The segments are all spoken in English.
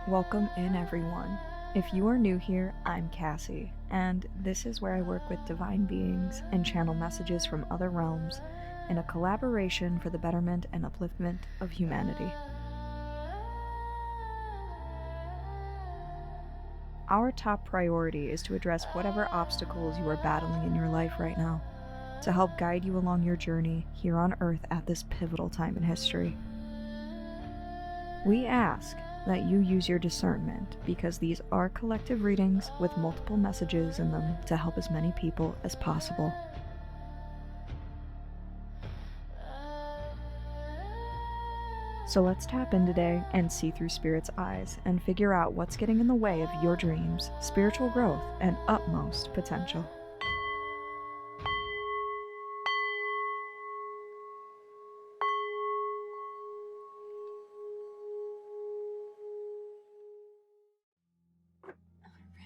Welcome in, everyone. If you are new here, I'm Cassie, and this is where I work with divine beings and channel messages from other realms in a collaboration for the betterment and upliftment of humanity. Our top priority is to address whatever obstacles you are battling in your life right now, to help guide you along your journey here on Earth at this pivotal time in history. We ask that you use your discernment because these are collective readings with multiple messages in them to help as many people as possible. So let's tap in today and see through Spirit's eyes and figure out what's getting in the way of your dreams, spiritual growth, and utmost potential.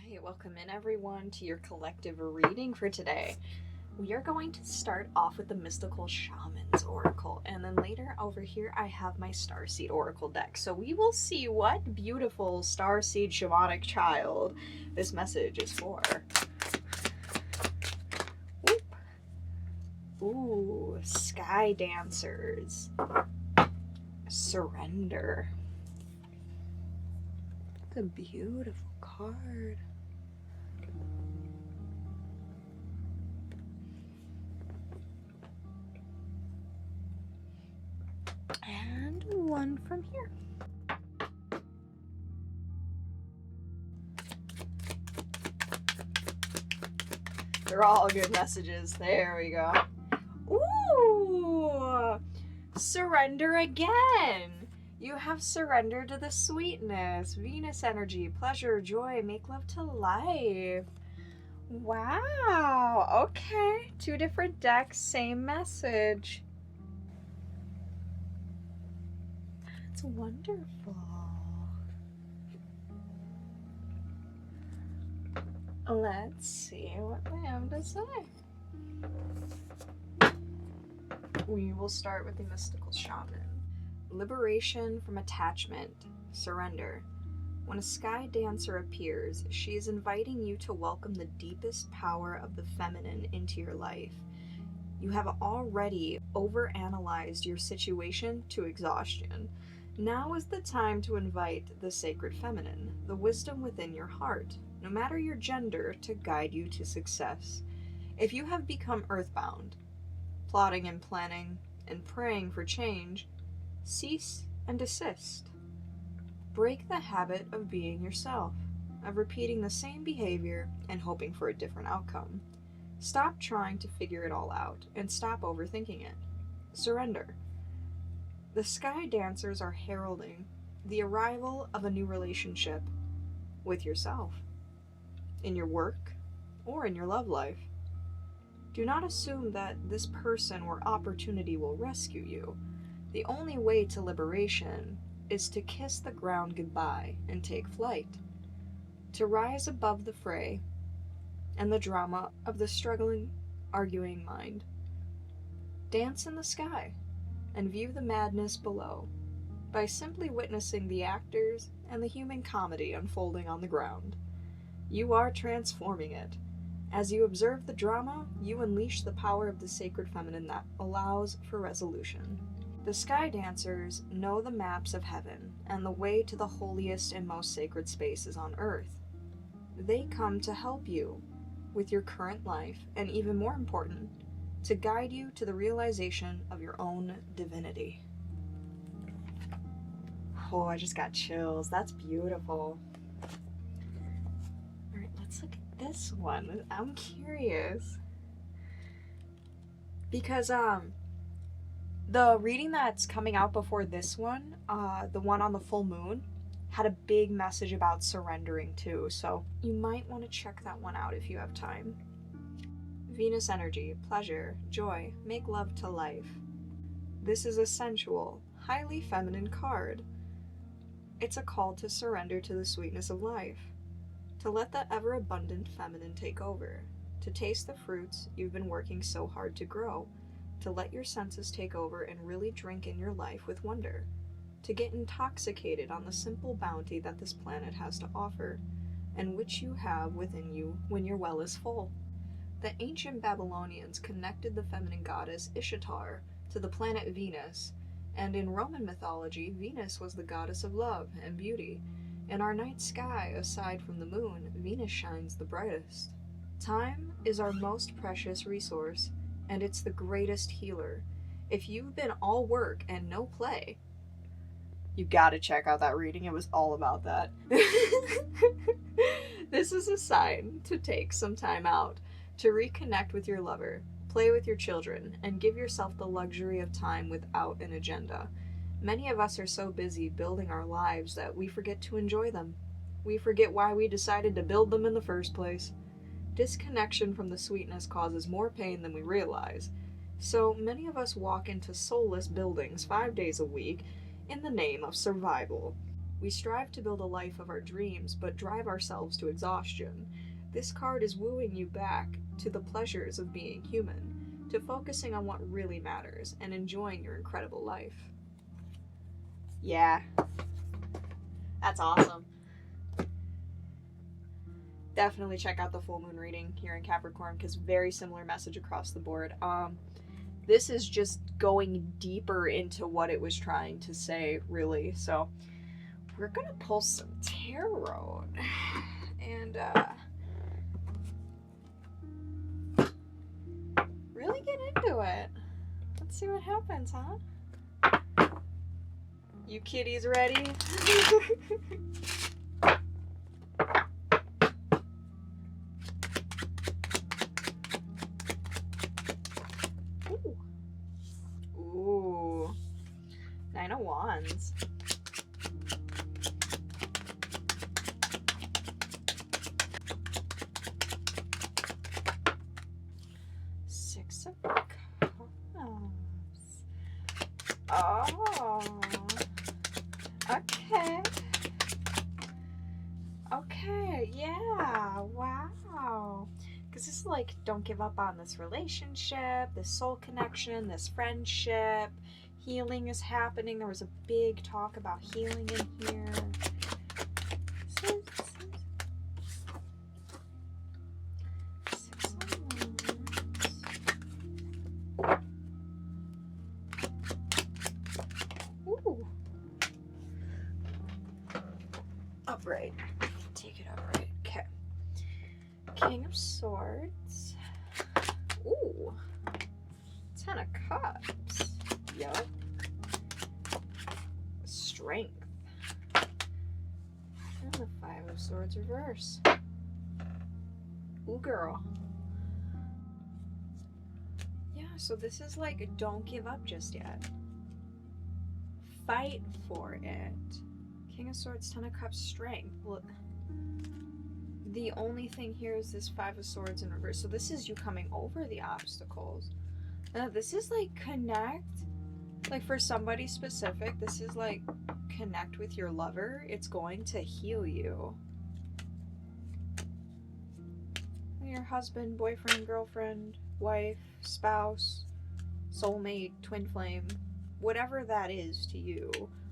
Alright, welcome in everyone to your collective reading for today. We are going to start off with the Mystical Shaman's Oracle, and then later over here I have my Starseed Oracle deck. So we will see what beautiful Starseed Shamanic child this message is for. Whoop. Ooh, Sky Dancers. Surrender. It's a beautiful card. And one from here. They're all good messages. There we go. Ooh! Surrender again! You have surrendered to the sweetness, Venus energy, pleasure, joy, make love to life. Wow! Okay. Two different decks, same message. That's wonderful. Let's see what they have to say. We will start with the Mystical Shaman. Liberation from attachment. Surrender. When a sky dancer appears, she is inviting you to welcome the deepest power of the feminine into your life. You have already overanalyzed your situation to exhaustion. Now is the time to invite the sacred feminine, the wisdom within your heart, no matter your gender, to guide you to success. If you have become earthbound, plotting and planning and praying for change, cease and desist. Break the habit of being yourself, of repeating the same behavior and hoping for a different outcome. Stop trying to figure it all out and stop overthinking it. Surrender. The Sky Dancers are heralding the arrival of a new relationship with yourself, in your work, or in your love life. Do not assume that this person or opportunity will rescue you. The only way to liberation is to kiss the ground goodbye and take flight, to rise above the fray and the drama of the struggling, arguing mind. Dance in the sky and view the madness below by simply witnessing the actors and the human comedy unfolding on the ground. You are transforming it. As you observe the drama, you unleash the power of the sacred feminine that allows for resolution. The Sky Dancers know the maps of heaven and the way to the holiest and most sacred spaces on earth. They come to help you with your current life, and even more important, to guide you to the realization of your own divinity. Oh, I just got chills. That's beautiful. Alright, let's look at this one. I'm curious. Because, the reading that's coming out before this one, the one on the full moon, had a big message about surrendering too, so you might want to check that one out if you have time. Venus energy, pleasure, joy, make love to life. This is a sensual, highly feminine card. It's a call to surrender to the sweetness of life, to let the ever-abundant feminine take over, to taste the fruits you've been working so hard to grow, to let your senses take over and really drink in your life with wonder, to get intoxicated on the simple bounty that this planet has to offer, and which you have within you when your well is full. The ancient Babylonians connected the feminine goddess Ishtar to the planet Venus, and in Roman mythology, Venus was the goddess of love and beauty. In our night sky, aside from the moon, Venus shines the brightest. Time is our most precious resource, and it's the greatest healer. If you've been all work and no play, you gotta check out that reading. It was all about that. This is a sign to take some time out, to reconnect with your lover, play with your children, and give yourself the luxury of time without an agenda. Many of us are so busy building our lives that we forget to enjoy them. We forget why we decided to build them in the first place. Disconnection from the sweetness causes more pain than we realize. So many of us walk into soulless buildings 5 days a week in the name of survival. We strive to build a life of our dreams, but drive ourselves to exhaustion. This card is wooing you back to the pleasures of being human, to focusing on what really matters and enjoying your incredible life. Yeah, that's awesome. Definitely check out the full moon reading here in Capricorn, because very similar message across the board. This is just going deeper into what it was trying to say, really. So we're gonna pull some tarot and really get into it. Let's see what happens, huh? You kitties ready? Ooh. 9 of Wands. Six of Cups. Oh. Okay. Okay, yeah. Wow. Because this is like, don't give up on this relationship, this soul connection, this friendship. Healing is happening. There was a big talk about healing in here. Ooh. Upright. Take it upright. Okay. King of Swords. Ooh. 10 of Cups. Yup. Strength. And the 5 of Swords reverse. Ooh, girl. Yeah, so this is like, don't give up just yet. Fight for it. King of Swords, 10 of Cups, Strength. Well, the only thing here is this 5 of Swords in reverse. So this is you coming over the obstacles. This is like connect. Like for somebody specific, this is like connect with your lover. It's going to heal you. Your husband, boyfriend, girlfriend, wife, spouse, soulmate, twin flame, whatever that is to you,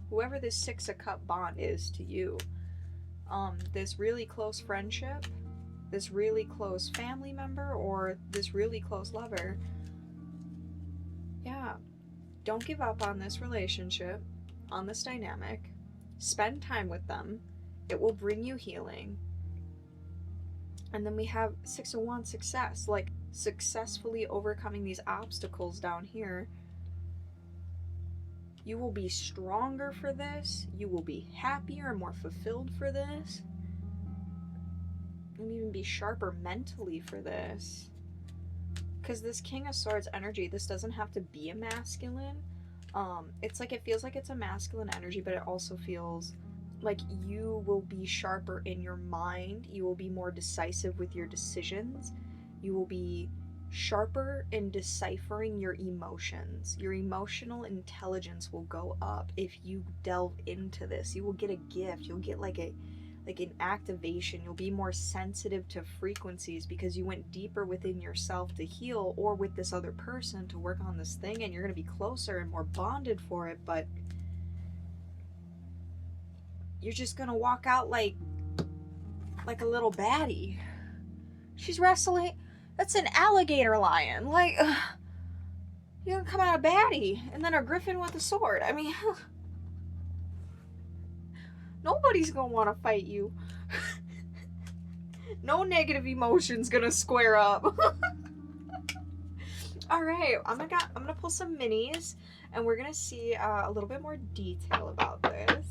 whoever this 6 of Cup bond is to you, this really close friendship, this really close family member, or this really close lover, yeah, don't give up on this relationship, on this dynamic. Spend time with them. It will bring you healing. And then we have 6 of Wands, success, like successfully overcoming these obstacles down here. You will be stronger for this. You will be happier and more fulfilled for this. You'll even be sharper mentally for this. Because this King of Swords energy, this doesn't have to be a masculine. It's like, it feels like it's a masculine energy, but it also feels like you will be sharper in your mind. You will be more decisive with your decisions. You will be sharper in deciphering your emotions. Your emotional intelligence will go up if you delve into this. You will get a gift. You'll get like an activation. You'll be more sensitive to frequencies because you went deeper within yourself to heal, or with this other person to work on this thing, and you're going to be closer and more bonded for it. But you're just gonna walk out like a little baddie. She's wrestling. That's an alligator lion. Like, you're gonna come out a baddie, and then a griffin with a sword. I mean, nobody's gonna want to fight you. No negative emotions gonna square up. All right, I'm gonna pull some minis, and we're gonna see a little bit more detail about this.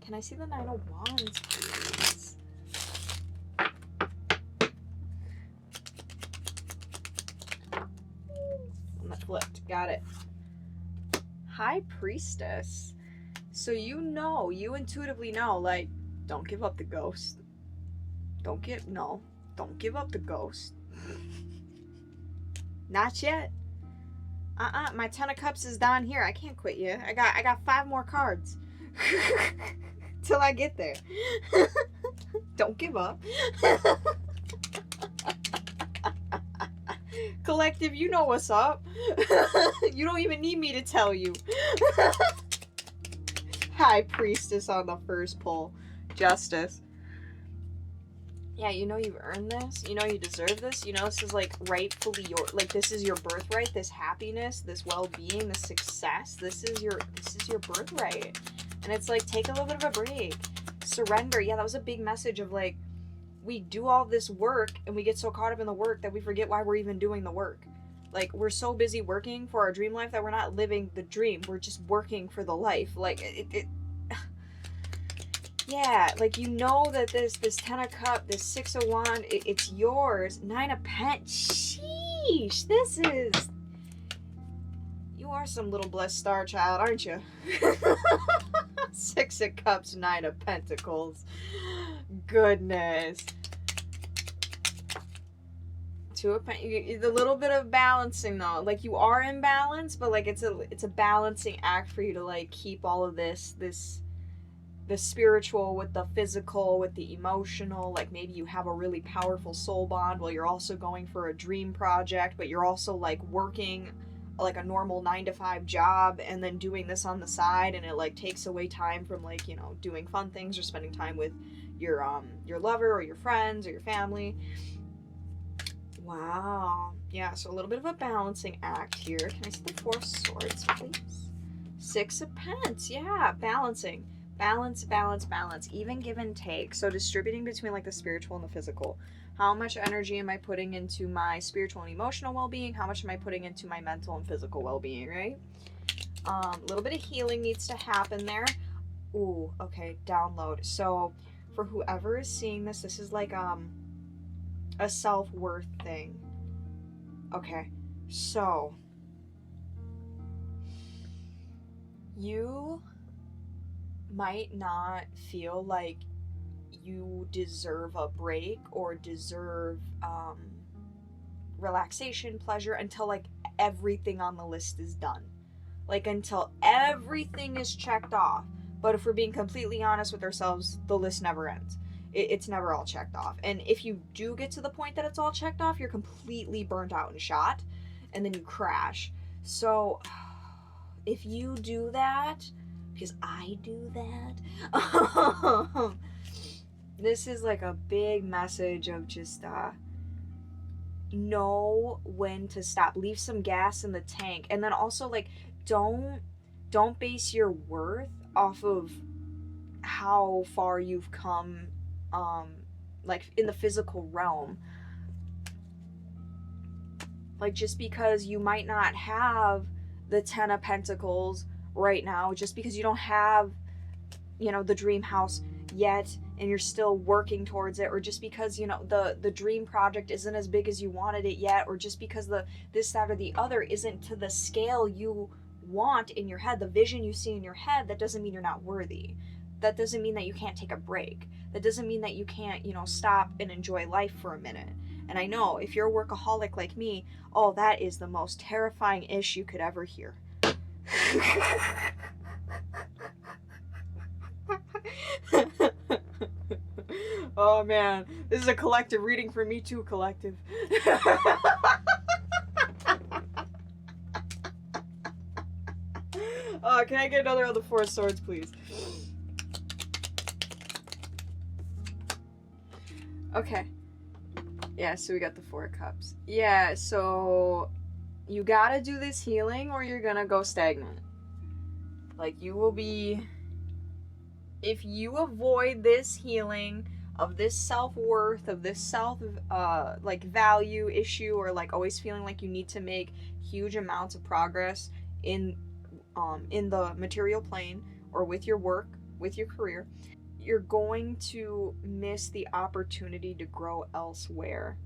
Can I see the Nine of Wands, please? I'm not flipped. Got it. High Priestess. So you intuitively know, like, don't give up the ghost. Don't give up the ghost. Not yet. My 10 of Cups is down here. I can't quit you. I got 5 more cards. Till I get there. Don't give up. Collective, you know what's up. You don't even need me to tell you. High Priestess on the first pull. Justice. Yeah, you know you've earned this. You know you deserve this. You know this is like rightfully your, like this is your birthright. This happiness, this well-being, this success. This is your birthright. And it's like, take a little bit of a break. Surrender. Yeah, that was a big message of like, we do all this work and we get so caught up in the work that we forget why we're even doing the work. Like, we're so busy working for our dream life that we're not living the dream. We're just working for the life. Like, yeah, like, you know that this 10 of Cup, this 6 of Wand, it's yours. 9 of Pentacles. Sheesh, this is... You are some little blessed star child, aren't you? 6 of Cups, 9 of Pentacles. Goodness. 2 of Pentacles. A little bit of balancing, though. Like, you are in balance, but, like, it's a balancing act for you to, like, keep all of the spiritual with the physical, with the emotional. Like, maybe you have a really powerful soul bond while you're also going for a dream project, but you're also, like, working like a normal 9-to-5 job and then doing this on the side, and it like takes away time from, like, you know, doing fun things or spending time with your lover or your friends or your family. Wow. Yeah, so a little bit of a balancing act here. Can I see the 4 of Swords, please? 6 of Pentacles. Yeah, balancing. Balance, balance, balance. Even give and take. So distributing between, like, the spiritual and the physical. How much energy am I putting into my spiritual and emotional well-being? How much am I putting into my mental and physical well-being, right? A little bit of healing needs to happen there. Ooh, okay, download. So for whoever is seeing this, this is like a self-worth thing. Okay, so you might not feel like you deserve a break or deserve relaxation, pleasure, until like everything on the list is done. Like, until everything is checked off. But if we're being completely honest with ourselves, the list never ends. It's never all checked off. And if you do get to the point that it's all checked off, you're completely burnt out and shot, and then you crash. So if you do that, because I do that, this is like a big message of just know when to stop. Leave some gas in the tank. And then also, like, don't base your worth off of how far you've come, like, in the physical realm. Like, just because you might not have the 10 of Pentacles right now, just because you don't have, you know, the dream house yet and you're still working towards it, or just because, you know, the dream project isn't as big as you wanted it yet, or just because this, that, or the other isn't to the scale you want in your head, the vision you see in your head, that doesn't mean you're not worthy. That doesn't mean that you can't take a break. That doesn't mean that you can't, you know, stop and enjoy life for a minute. And I know if you're a workaholic like me, oh, that is the most terrifying ish you could ever hear. Oh man, this is a collective reading for me too, collective. Oh, can I get another of the 4 of Swords, please? Okay. Yeah, so we got the 4 cups. Yeah, so you gotta do this healing or you're gonna go stagnant. Like, you will be... If you avoid this healing of this self-worth, of this like, value issue, or, like, always feeling like you need to make huge amounts of progress in the material plane, or with your work, with your career, you're going to miss the opportunity to grow elsewhere.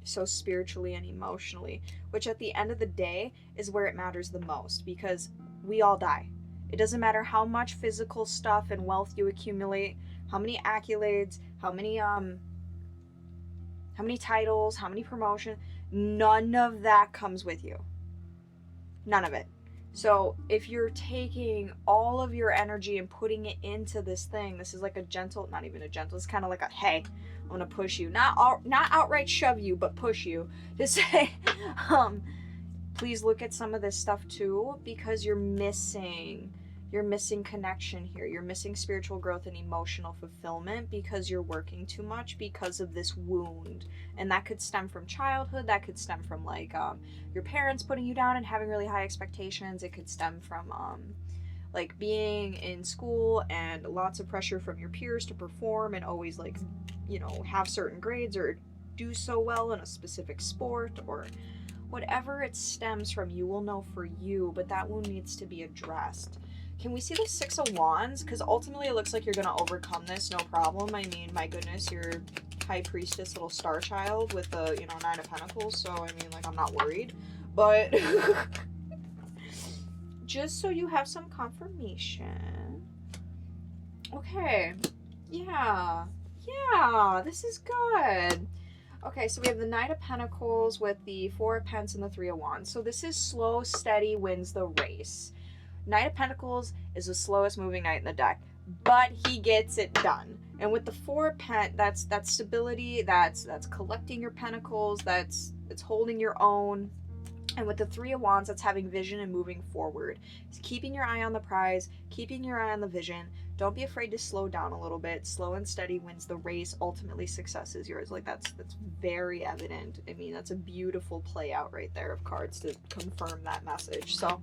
So spiritually and emotionally, which at the end of the day is where it matters the most, because we all die. It doesn't matter how much physical stuff and wealth you accumulate, how many accolades, how many titles, how many promotions, none of that comes with you. None of it. So if you're taking all of your energy and putting it into this thing, this is like a gentle, not even a gentle, it's kind of like a, hey, I'm gonna push you, not outright shove you, but push you to say, please look at some of this stuff too, because you're missing connection here. You're missing spiritual growth and emotional fulfillment because you're working too much because of this wound. And that could stem from childhood. That could stem from, like, your parents putting you down and having really high expectations. It could stem from, like, being in school and lots of pressure from your peers to perform and always, like, you know, have certain grades or do so well in a specific sport, or whatever it stems from. You will know for you, but that wound needs to be addressed. Can we see the 6 of Wands? Because ultimately it looks like you're going to overcome this, no problem. I mean, my goodness, you're High Priestess, little star child with the, 9 of Pentacles. So, I mean, like, I'm not worried. But just so you have some confirmation. Okay. Yeah, this is good. Okay, so we have the Knight of Pentacles with the 4 of Pentacles and the 3 of Wands. So this is slow, steady wins the race. Knight of Pentacles is the slowest moving knight in the deck, but he gets it done. And with the 4 of Pentacles, that's stability, that's collecting your pentacles, that's holding your own. And with the 3 of Wands, that's having vision and moving forward. It's keeping your eye on the prize, keeping your eye on the vision. Don't be afraid to slow down a little bit. Slow and steady wins the race. Ultimately, success is yours. Like, that's very evident. I mean, that's a beautiful play out right there of cards to confirm that message. So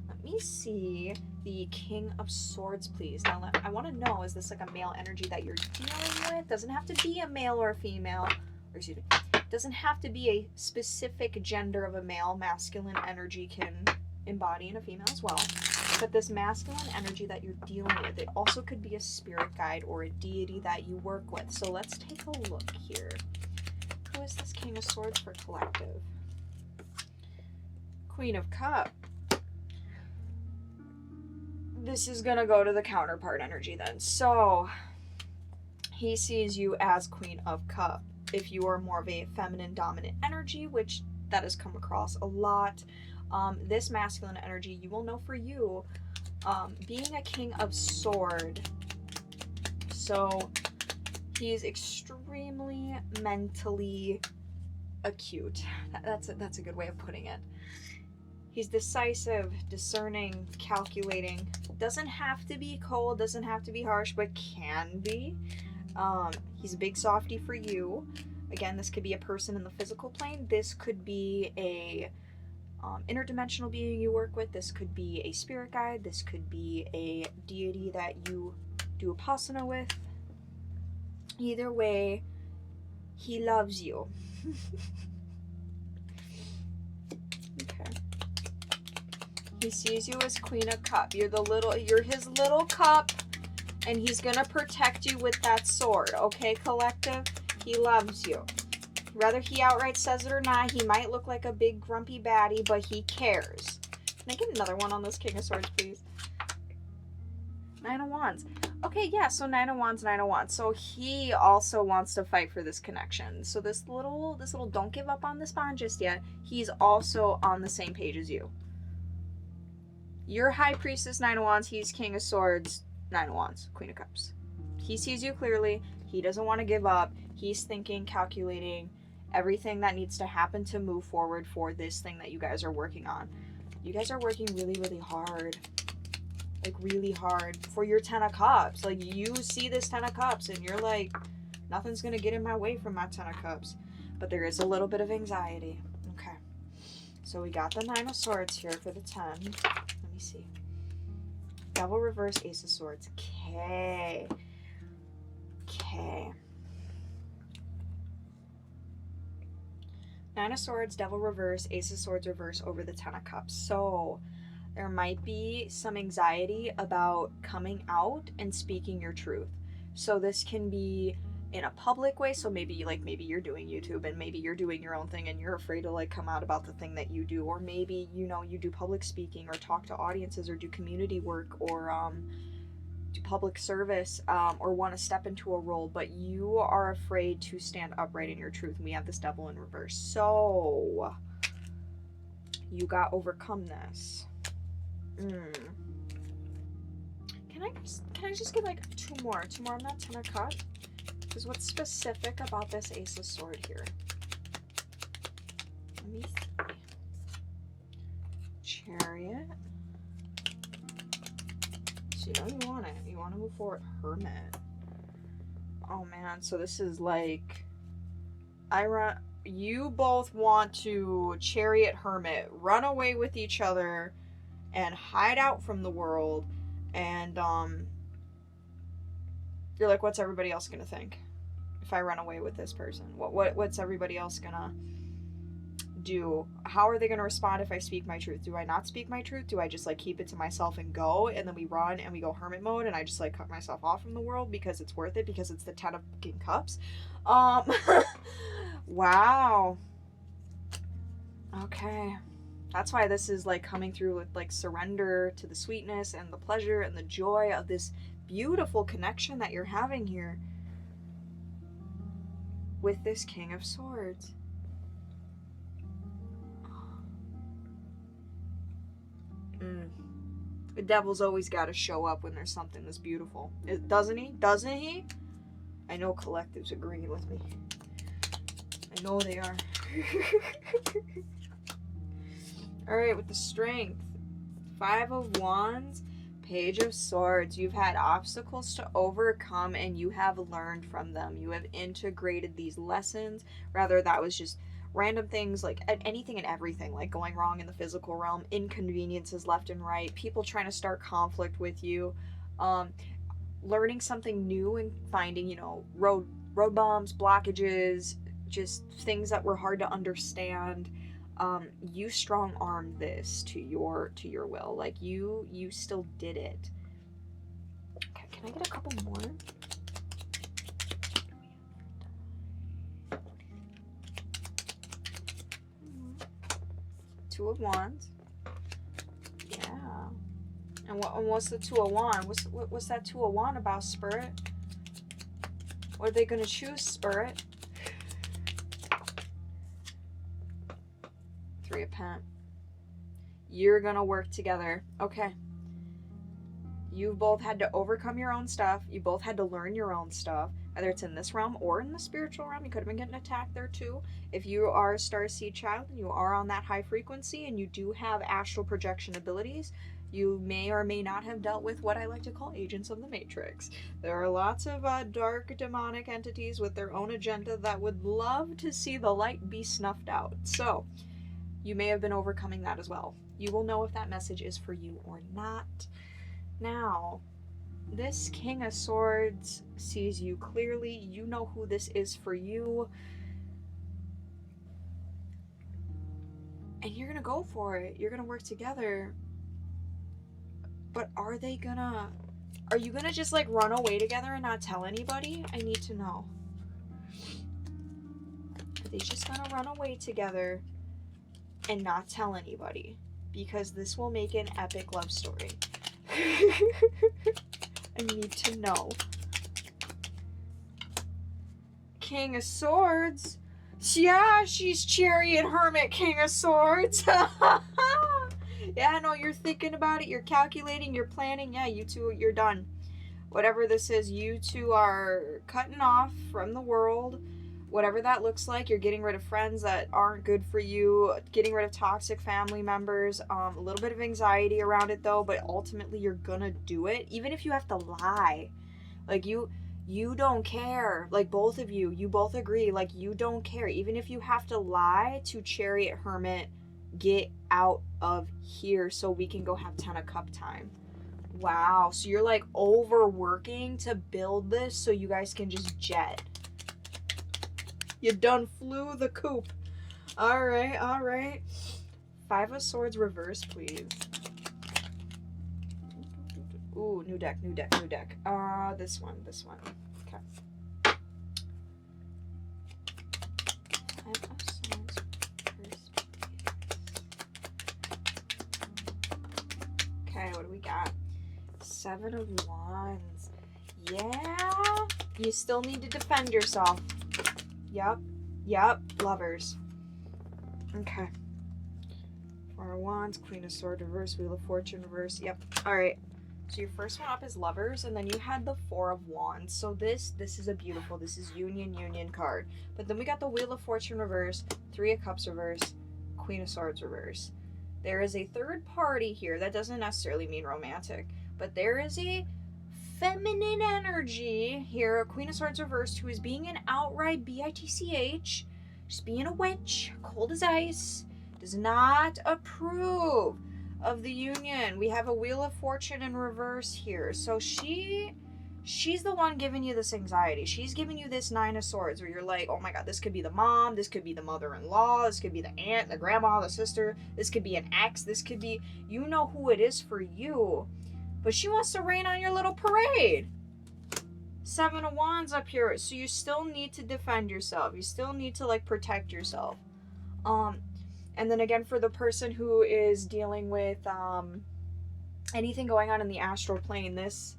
let me see the King of Swords, please. Now, I want to know, is this like a male energy that you're dealing with? Doesn't have to be a male or a female. Or excuse me. Doesn't have to be a specific gender of a male. Masculine energy can embody in a female as well. But this masculine energy that you're dealing with, it also could be a spirit guide or a deity that you work with. So let's take a look here. Who is this King of Swords for collective? Queen of Cups. This is going to go to the counterpart energy then. So he sees you as Queen of Cups. If you are more of a feminine dominant energy, which that has come across a lot, this masculine energy, you will know for you, being a King of Sword. So he's extremely mentally acute. That's a good way of putting it. He's decisive, discerning, calculating. Doesn't have to be cold, doesn't have to be harsh, but can be. He's a big softie for you. Again, this could be a person in the physical plane. This could be a interdimensional being you work with. This could be a spirit guide. This could be a deity that you do Upasana with. Either way, he loves you. Okay. He sees you as Queen of Cups. You're his little cup. And he's going to protect you with that sword, okay, collective? He loves you. Whether he outright says it or not, he might look like a big grumpy baddie, but he cares. Can I get another one on this King of Swords, please? 9 of Wands. Okay, yeah, so 9 of Wands, 9 of Wands. So he also wants to fight for this connection. So this little don't give up on this bond just yet. He's also on the same page as you. You're High Priestess, 9 of Wands. He's King of Swords, 9 of Wands, Queen of Cups. He sees you clearly. He doesn't want to give up. He's thinking, calculating everything that needs to happen to move forward for this thing that you guys are working on. You guys are working really, really hard. Like, really hard for your 10 of Cups. Like, you see this 10 of Cups and you're like, Nothing's going to get in my way from my Ten of Cups. But there is a little bit of anxiety. Okay. So we got the Nine of Swords here for the 10. Let me see. Devil reverse, Ace of Swords. Okay. Okay. Nine of Swords, Devil reverse, Ace of Swords reverse over the Ten of Cups. So there might be some anxiety about coming out and speaking your truth. So this can be in a public way. So maybe you're doing YouTube and maybe you're doing your own thing and you're afraid to like come out about the thing that you do. Or maybe, you know, you do public speaking or talk to audiences or do community work or do public service or want to step into a role, but you are afraid to stand upright in your truth. And we have this Devil in reverse. So you got overcome this. Can I just get like two more on that Ten of Cups? Because what's specific about this Ace of Sword here? Let me see. Chariot. So you know you want it. You want to move forward. Hermit. Oh man, so this is like you both want to Chariot, Hermit, run away with each other and hide out from the world, and you're like, what's everybody else gonna think if I run away with this person? What's everybody else gonna do? How are they gonna respond if I speak my truth? Do I not speak my truth? Do I just like keep it to myself and go, and then we run and we go hermit mode and I just like cut myself off from the world because it's worth it, because it's the 10 of fucking cups? Wow. Okay. That's why this is like coming through with like surrender to the sweetness and the pleasure and the joy of this beautiful connection that you're having here with this King of Swords. The devil's always got to show up when there's something that's beautiful. Doesn't he? Doesn't he? I know collectives agreeing with me. I know they are. Alright, with the Strength. 5 of Wands, Page of Swords. You've had obstacles to overcome and you have learned from them. You have integrated these lessons. Rather, that was just random things, like anything and everything, like going wrong in the physical realm, inconveniences left and right, people trying to start conflict with you, learning something new and finding, you know, road bumps, blockages, just things that were hard to understand. You strong-armed this to your will. Like you still did it. Okay, can I get a couple more? Two of Wands. Yeah. And what's the Two of Wands? What's that Two of Wands about, Spirit? What are they gonna choose, Spirit? 3 of Pentacles. You're gonna work together. Okay. You both had to overcome your own stuff. You both had to learn your own stuff. Whether it's in this realm or in the spiritual realm. You could have been getting attacked there too. If you are a starseed child and you are on that high frequency and you do have astral projection abilities, you may or may not have dealt with what I like to call agents of the Matrix. There are lots of dark demonic entities with their own agenda that would love to see the light be snuffed out. So you may have been overcoming that as well. You will know if that message is for you or not. Now, this King of Swords sees you clearly. You know who this is for you. And you're gonna go for it. You're gonna work together. But are you gonna just like run away together and not tell anybody? I need to know. Are they just gonna run away together and not tell anybody? Because this will make an epic love story. I need to know. King of Swords. Yeah, she's Chariot, Hermit, King of Swords. Yeah, no, you're thinking about it. You're calculating. You're planning. Yeah, you two, you're done. Whatever this is, you two are cutting off from the world. Whatever that looks like, you're getting rid of friends that aren't good for you, getting rid of toxic family members, a little bit of anxiety around it though, but ultimately you're gonna do it, even if you have to lie. Like you You don't care. Like, both of you both agree, like, you don't care. Even if you have to lie to Chariot Hermit, get out of here so we can go have 10 of Cup time. Wow. So you're like overworking to build this so you guys can just jet. You done flew the coop. All right. 5 of Swords reverse, please. Ooh, new deck. This one. Okay. 5 of Swords reverse, please. Okay, what do we got? 7 of Wands. Yeah. You still need to defend yourself. Yep. Lovers. Okay. 4 of Wands, Queen of Swords reverse, Wheel of Fortune reverse. Yep. All right. So your first one up is Lovers, and then you had the 4 of Wands. So this is a beautiful, this is union card. But then we got the Wheel of Fortune reverse, 3 of Cups reverse, Queen of Swords reverse. There is a third party here. That doesn't necessarily mean romantic, but there is a feminine energy here, a Queen of Swords reversed, who is being an outright bitch, just being a witch, cold as ice, does not approve of the union. We have a Wheel of Fortune in reverse here. So she's the one giving you this anxiety. She's giving you this 9 of Swords where you're like, oh my god, this could be the mom, this could be the mother-in-law, this could be the aunt, the grandma, the sister, this could be an ex, this could be, you know who it is for you. But she wants to rain on your little parade. 7 of Wands up here. So you still need to defend yourself. You still need to, like, protect yourself. And then again, for the person who is dealing with anything going on in the astral plane, this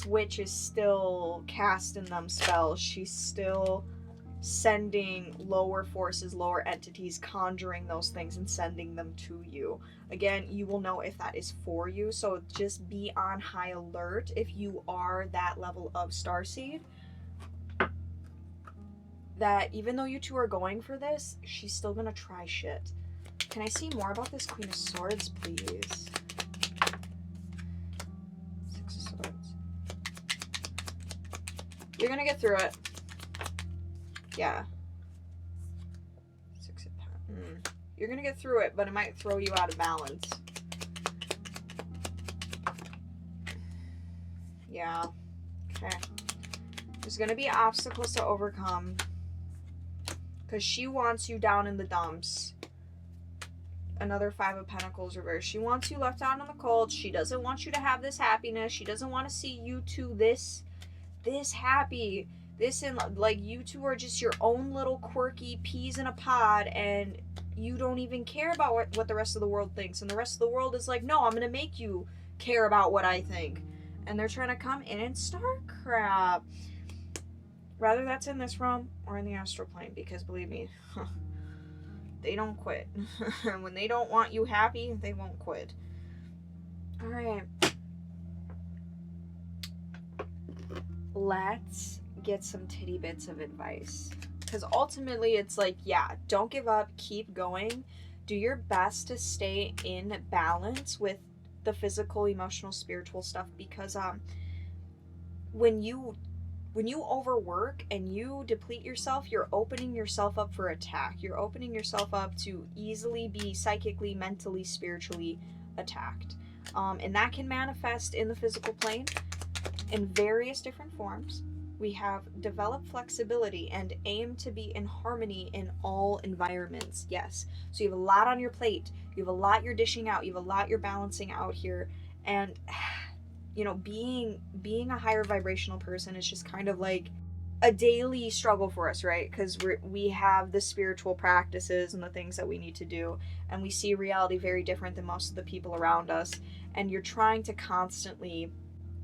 witch is still casting them spells. She's still sending lower forces, lower entities, conjuring those things and sending them to you. Again, you will know if that is for you, so just be on high alert if you are that level of starseed. That even though you two are going for this, she's still gonna try shit. Can I see more about this Queen of Swords, please? 6 of Swords. You're gonna get through it. Yeah. 6 of Pentacles. You're gonna get through it, but it might throw you out of balance. Yeah. Okay. There's gonna be obstacles to overcome. Because she wants you down in the dumps. Another 5 of Pentacles reverse. She wants you left out in the cold. She doesn't want you to have this happiness. She doesn't want to see you two this happy. This in, like, you two are just your own little quirky peas in a pod, and you don't even care about what the rest of the world thinks. And the rest of the world is like, no, I'm going to make you care about what I think. And they're trying to come in and start crap. Whether that's in this realm or in the astral plane, because believe me, they don't quit. When they don't want you happy, they won't quit. All right. Let's get some titty bits of advice. Because ultimately, it's like, yeah, don't give up. Keep going. Do your best to stay in balance with the physical, emotional, spiritual stuff. Because when you overwork and you deplete yourself, you're opening yourself up for attack. You're opening yourself up to easily be psychically, mentally, spiritually attacked. And that can manifest in the physical plane in various different forms. We have developed flexibility and aim to be in harmony in all environments. Yes. So you have a lot on your plate. You have a lot you're dishing out. You have a lot you're balancing out here. And you know, being a higher vibrational person is just kind of like a daily struggle for us, right? Because we have the spiritual practices and the things that we need to do, and we see reality very different than most of the people around us. And you're trying to constantly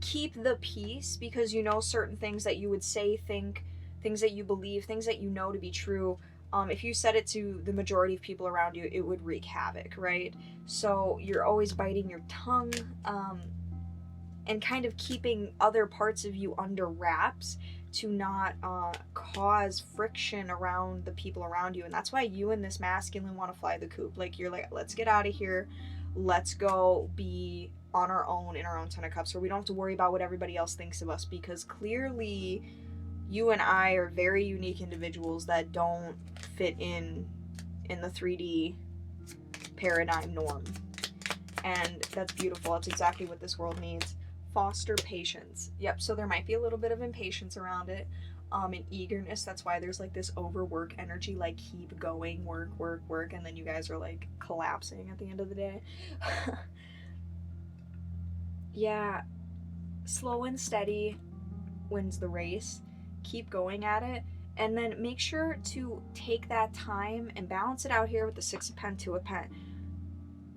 keep the peace because you know certain things that you would say, think, things that you believe, things that you know to be true. If you said it to the majority of people around you, it would wreak havoc, right? So you're always biting your tongue, and kind of keeping other parts of you under wraps to not cause friction around the people around you. And that's why you and this masculine want to fly the coop. Like, you're like, let's get out of here. Let's go be on our own in our own Ten of Cups, where we don't have to worry about what everybody else thinks of us, because clearly you and I are very unique individuals that don't fit in the 3D paradigm norm. And that's beautiful. That's exactly what this world needs. Foster patience. Yep, so there might be a little bit of impatience around it, and eagerness. That's why there's like this overwork energy, like keep going, work, and then you guys are like collapsing at the end of the day. Yeah, slow and steady wins the race. Keep going at it, and then make sure to take that time and balance it out here with the Six of Pentacles, Two of Pentacles,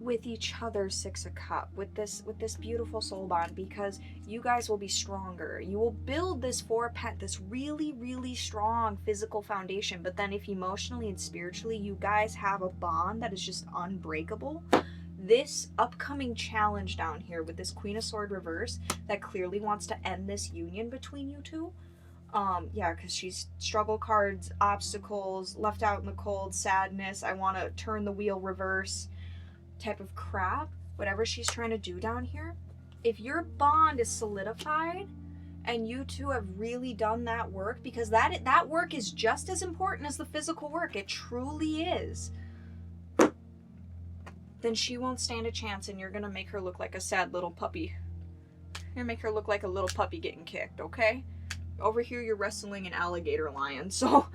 with each other, Six of Cups, with this beautiful soul bond, because you guys will be stronger. You will build this Four of Pentacles, this really, really strong physical foundation, but then if emotionally and spiritually you guys have a bond that is just unbreakable, this upcoming challenge down here with this Queen of Swords reverse that clearly wants to end this union between you two, yeah, because she's struggle cards, obstacles, left out in the cold, sadness, I want to turn the wheel reverse type of crap, whatever she's trying to do down here. If your bond is solidified and you two have really done that work, because that work is just as important as the physical work, it truly is, then she won't stand a chance, and you're gonna make her look like a sad little puppy. You're gonna make her look like a little puppy getting kicked, okay? Over here you're wrestling an alligator lion, so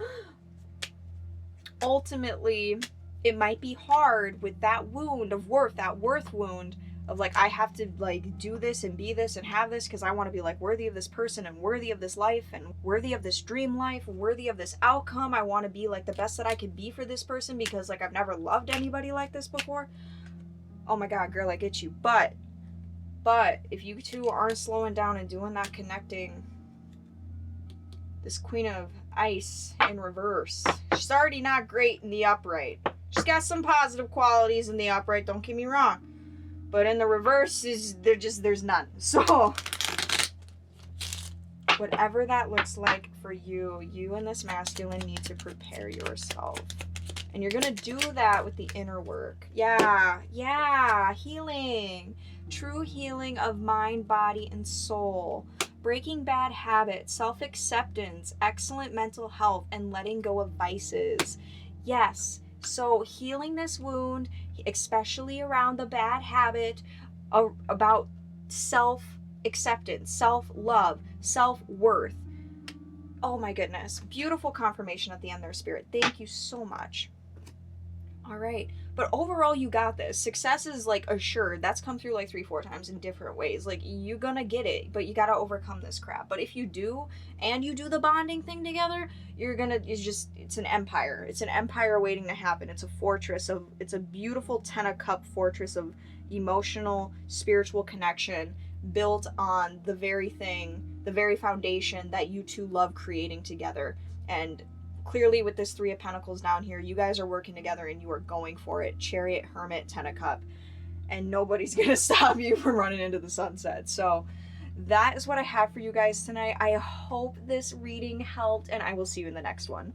ultimately it might be hard with that wound of worth, that worth wound of like, I have to like do this and be this and have this because I want to be like worthy of this person and worthy of this life and worthy of this dream life, worthy of this outcome. I want to be like the best that I can be for this person because like I've never loved anybody like this before. Oh my God, girl, I get you. But if you two aren't slowing down and doing that connecting, this Queen of Ice in reverse, she's already not great in the upright. She's got some positive qualities in the upright, don't get me wrong. But in the reverse, there's none. So whatever that looks like for you, you and this masculine need to prepare yourself. And you're going to do that with the inner work. Yeah, healing. True healing of mind, body, and soul. Breaking bad habits, self-acceptance, excellent mental health, and letting go of vices. Yes. So healing this wound, especially around the bad habit, about self-acceptance, self-love, self-worth. Oh my goodness. Beautiful confirmation at the end there, Spirit. Thank you so much. All right. But overall, you got this. Success is like assured. That's come through like 3-4 times in different ways. Like you're gonna get it, but you gotta overcome this crap. But if you do, and you do the bonding thing together, it's an empire. It's an empire waiting to happen. It's a fortress it's a beautiful Ten of Cups fortress of emotional, spiritual connection built on the very foundation that you two love creating together. And clearly with this Three of Pentacles down here, you guys are working together and you are going for it. Chariot, Hermit, Ten of Cups. And nobody's going to stop you from running into the sunset. So that is what I have for you guys tonight. I hope this reading helped, and I will see you in the next one.